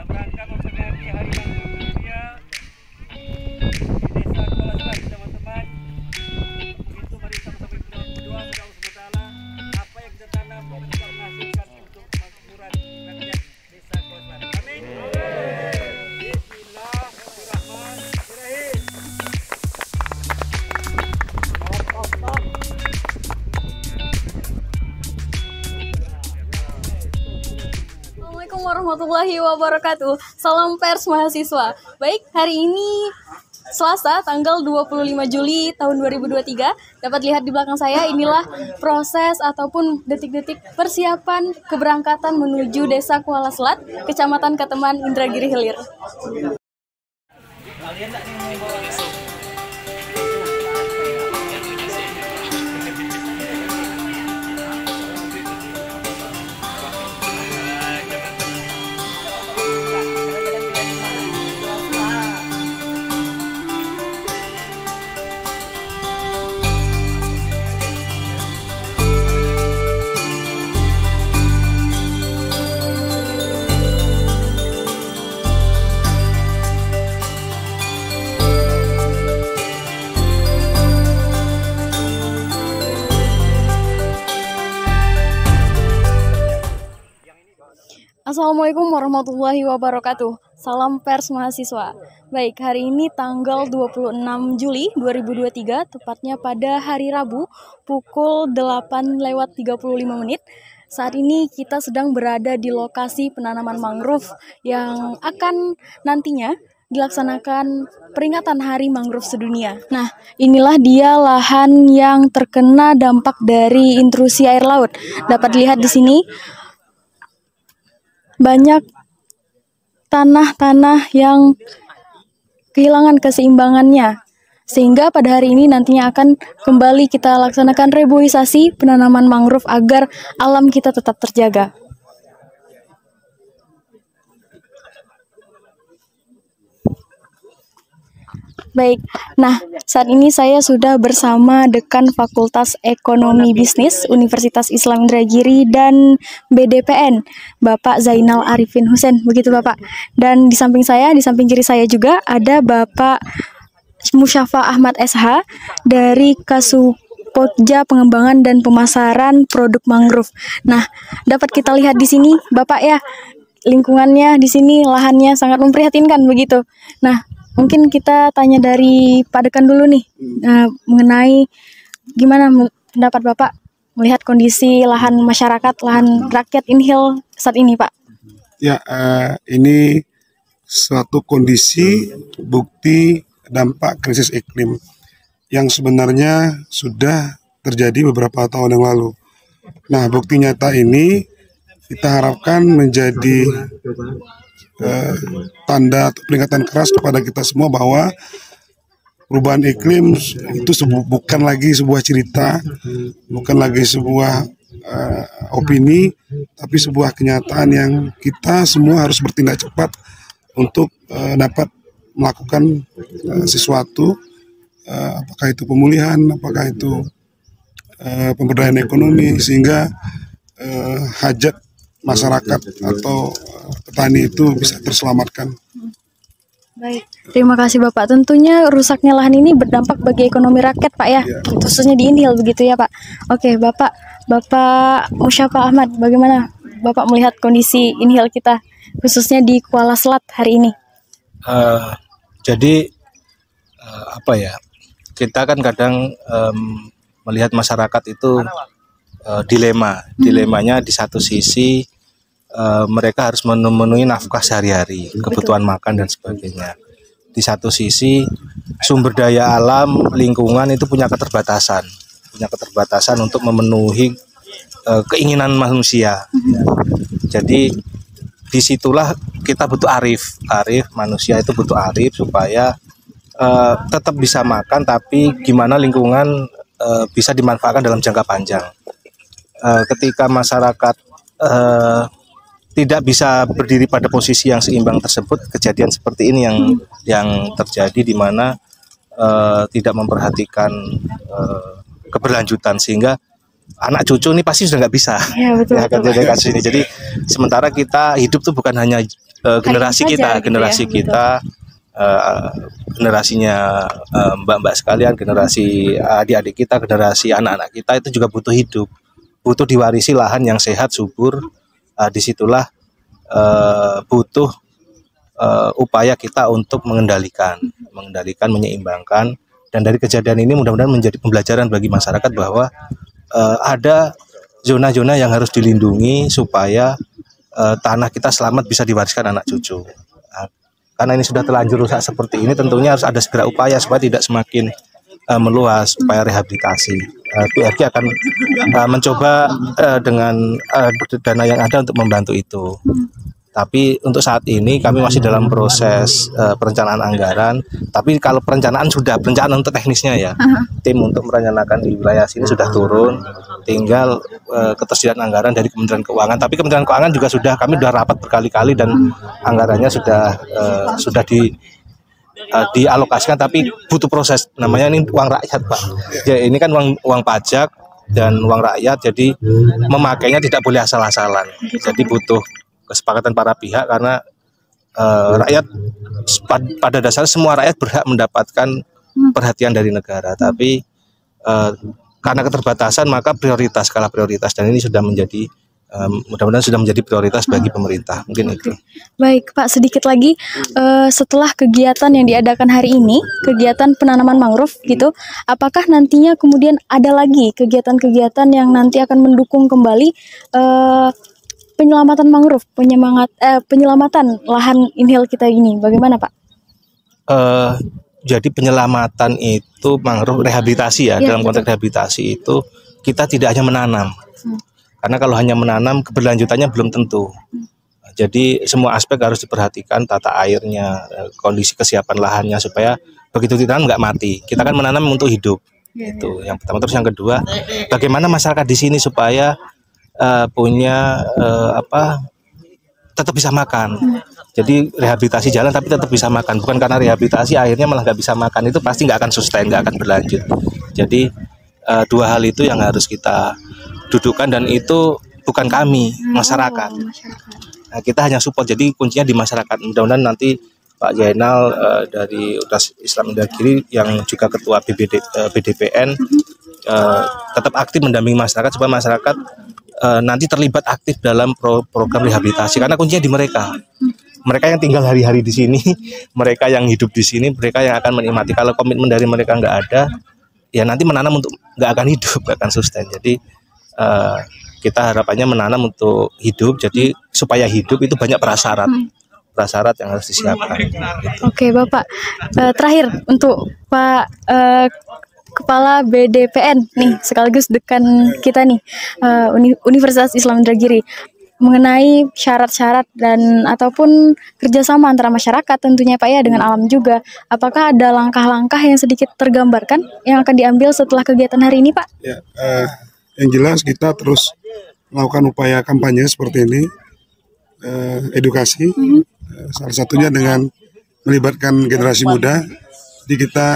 rangka memperingati Hari Manusia Dunia di Desa Kuala Selat, teman-teman. Begitu mari sama-sama berdoa kepada Allah SWT, apa yang kita tanam kita menghasilkan untuk kemakmuran rakyat Desa Kuala Selat. Amin. Bismillahirrahmanirrahim. Assalamualaikum warahmatullahi wabarakatuh. Salam pers mahasiswa. Baik, hari ini Selasa tanggal 25 Juli tahun 2023. Dapat lihat di belakang saya, inilah proses ataupun detik-detik persiapan keberangkatan menuju Desa Kuala Selat, Kecamatan Keteman, Indragiri Hilir. Assalamualaikum warahmatullahi wabarakatuh. Salam pers mahasiswa. Baik, hari ini tanggal 26 Juli 2023, tepatnya pada hari Rabu, pukul 8:35. Saat ini kita sedang berada di lokasi penanaman mangrove yang akan nantinya dilaksanakan peringatan Hari Mangrove Sedunia. Nah, inilah dia lahan yang terkena dampak dari intrusi air laut. Dapat dilihat di sini banyak tanah-tanah yang kehilangan keseimbangannya, sehingga pada hari ini nantinya akan kembali kita laksanakan reboisasi penanaman mangrove agar alam kita tetap terjaga. Baik, nah saat ini saya sudah bersama Dekan Fakultas Ekonomi Bisnis Universitas Islam Indragiri dan BDPN, Bapak Zainal Arifin Husein, begitu Bapak. Dan di samping saya, di samping kiri saya juga ada Bapak Musyafa Ahmad SH dari Kasupokja Pengembangan dan Pemasaran Produk Mangrove. Nah, dapat kita lihat di sini Bapak ya, lingkungannya di sini lahannya sangat memprihatinkan begitu. Nah, mungkin kita tanya dari Pak Dekan dulu nih, mengenai gimana pendapat Bapak melihat kondisi lahan masyarakat, lahan rakyat Inhil saat ini, Pak? Ya, ini suatu kondisi bukti dampak krisis iklim yang sebenarnya sudah terjadi beberapa tahun yang lalu. Nah, bukti nyata ini kita harapkan menjadi tanda atau peringatan keras kepada kita semua bahwa perubahan iklim itu bukan lagi sebuah cerita, bukan lagi sebuah opini, tapi sebuah kenyataan yang kita semua harus bertindak cepat untuk dapat melakukan sesuatu, apakah itu pemulihan, apakah itu pemberdayaan ekonomi, sehingga hajat masyarakat atau petani itu bisa terselamatkan. Baik, terima kasih Bapak. Tentunya rusaknya lahan ini berdampak bagi ekonomi rakyat, Pak ya, khususnya di Inhil begitu ya Pak. Oke, Bapak Musyafa Ahmad, bagaimana Bapak melihat kondisi Inhil kita, khususnya di Kuala Selat hari ini? Kita kan kadang melihat masyarakat itu dilemanya di satu sisi mereka harus memenuhi nafkah sehari-hari, kebutuhan makan dan sebagainya. Di satu sisi sumber daya alam, lingkungan itu punya keterbatasan untuk memenuhi keinginan manusia. Jadi disitulah kita butuh arif, manusia itu butuh arif supaya tetap bisa makan, tapi gimana lingkungan bisa dimanfaatkan dalam jangka panjang. Ketika masyarakat tidak bisa berdiri pada posisi yang seimbang tersebut, kejadian seperti ini yang terjadi, di mana tidak memperhatikan keberlanjutan, sehingga anak cucu ini pasti sudah nggak bisa. Ya, betul, ya, kasus ini. Jadi sementara kita hidup tuh bukan hanya generasi saja kita, gitu ya, generasi betul. kita, generasinya mbak-mbak sekalian, generasi adik-adik kita, generasi anak-anak kita itu juga butuh hidup, butuh diwarisi lahan yang sehat, subur. Disitulah butuh upaya kita untuk mengendalikan, menyeimbangkan. Dan dari kejadian ini mudah-mudahan menjadi pembelajaran bagi masyarakat bahwa ada zona-zona yang harus dilindungi supaya tanah kita selamat bisa diwariskan anak cucu. Nah, karena ini sudah terlanjur rusak seperti ini, tentunya harus ada segera upaya supaya tidak semakin meluas, upaya rehabilitasi. PRG akan mencoba dengan dana yang ada untuk membantu itu. Tapi untuk saat ini kami masih dalam proses perencanaan anggaran. Tapi kalau perencanaan sudah, perencanaan untuk teknisnya ya, tim untuk merencanakan di wilayah sini sudah turun. Tinggal ketersediaan anggaran dari Kementerian Keuangan. Tapi Kementerian Keuangan juga kami sudah rapat berkali-kali dan anggarannya sudah dialokasikan. Tapi butuh proses. Namanya ini uang rakyat, Pak. Ya, ini kan uang pajak dan uang rakyat. Jadi memakainya tidak boleh asal-asalan. Jadi butuh kesepakatan para pihak karena rakyat pada dasarnya semua rakyat berhak mendapatkan perhatian dari negara, tapi karena keterbatasan maka skala prioritas dan ini sudah menjadi mudah-mudahan sudah menjadi prioritas bagi pemerintah. Mungkin itu. Baik Pak, sedikit lagi setelah kegiatan yang diadakan hari ini, kegiatan penanaman mangrove gitu, apakah nantinya kemudian ada lagi kegiatan-kegiatan yang nanti akan mendukung kembali penyelamatan mangrove, penyelamatan lahan inhale kita ini, bagaimana Pak? Jadi penyelamatan itu mangrove rehabilitasi ya, dalam konteks rehabilitasi itu kita tidak hanya menanam, karena kalau hanya menanam keberlanjutannya belum tentu. Jadi semua aspek harus diperhatikan, tata airnya, kondisi kesiapan lahannya supaya begitu ditanam nggak mati. Kita kan menanam untuk hidup, itu yang pertama. Terus yang kedua, bagaimana masyarakat di sini supaya punya tetap bisa makan. Jadi rehabilitasi jalan tapi tetap bisa makan, bukan karena rehabilitasi akhirnya malah nggak bisa makan, itu pasti nggak akan sustain, nggak akan berlanjut. Jadi dua hal itu yang harus kita dudukkan dan itu bukan kami, masyarakat. Nah, kita hanya support, jadi kuncinya di masyarakat. Mudah-mudahan nanti Pak Zainal dari Universitas Islam Indragiri yang juga ketua BDPN tetap aktif mendampingi masyarakat supaya masyarakat nanti terlibat aktif dalam program rehabilitasi, karena kuncinya di mereka yang tinggal hari-hari di sini, mereka yang hidup di sini, mereka yang akan menikmati. Kalau komitmen dari mereka nggak ada, ya nanti menanam untuk nggak akan hidup, nggak akan sustain. Jadi kita harapannya menanam untuk hidup, jadi supaya hidup itu banyak prasyarat yang harus disiapkan. Oke Bapak, terakhir untuk Pak Kepala BDPN nih, sekaligus dekan kita nih, Universitas Islam Indragiri, mengenai syarat-syarat dan ataupun kerjasama antara masyarakat tentunya Pak ya dengan alam juga. Apakah ada langkah-langkah yang sedikit tergambarkan yang akan diambil setelah kegiatan hari ini Pak? Ya, yang jelas kita terus melakukan upaya kampanye seperti ini, edukasi, salah satunya dengan melibatkan generasi muda. Jadi kita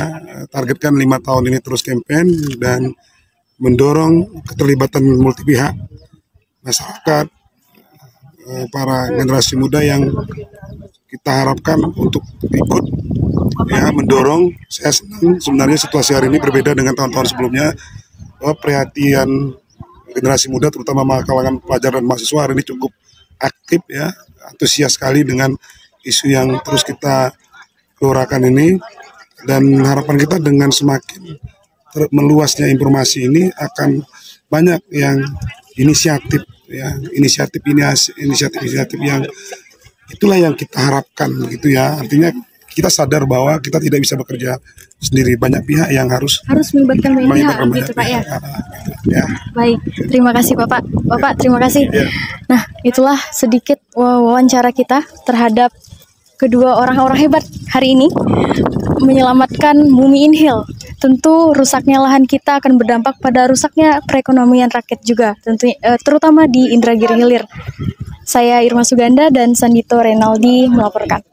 targetkan 5 tahun ini terus campaign dan mendorong keterlibatan multi pihak, masyarakat, para generasi muda yang kita harapkan untuk ikut ya mendorong. Saya senang sebenarnya situasi hari ini berbeda dengan tahun-tahun sebelumnya, bahwa perhatian generasi muda terutama kalangan pelajar dan mahasiswa hari ini cukup aktif ya, antusias sekali dengan isu yang terus kita keluarkan ini. Dan harapan kita dengan semakin meluasnya informasi ini akan banyak yang inisiatif yang itulah yang kita harapkan gitu ya. Artinya kita sadar bahwa kita tidak bisa bekerja sendiri, banyak pihak yang harus melibatkan banyak pihak gitu Pak ya. Ya. Baik, terima kasih Bapak. Terima kasih. Ya. Nah, itulah sedikit wawancara kita terhadap kedua orang-orang hebat hari ini menyelamatkan bumi inhale. Tentu rusaknya lahan kita akan berdampak pada rusaknya perekonomian rakyat juga, tentunya terutama di Indragiri Hilir. Saya Irma Suganda dan Sandito Renaldi melaporkan.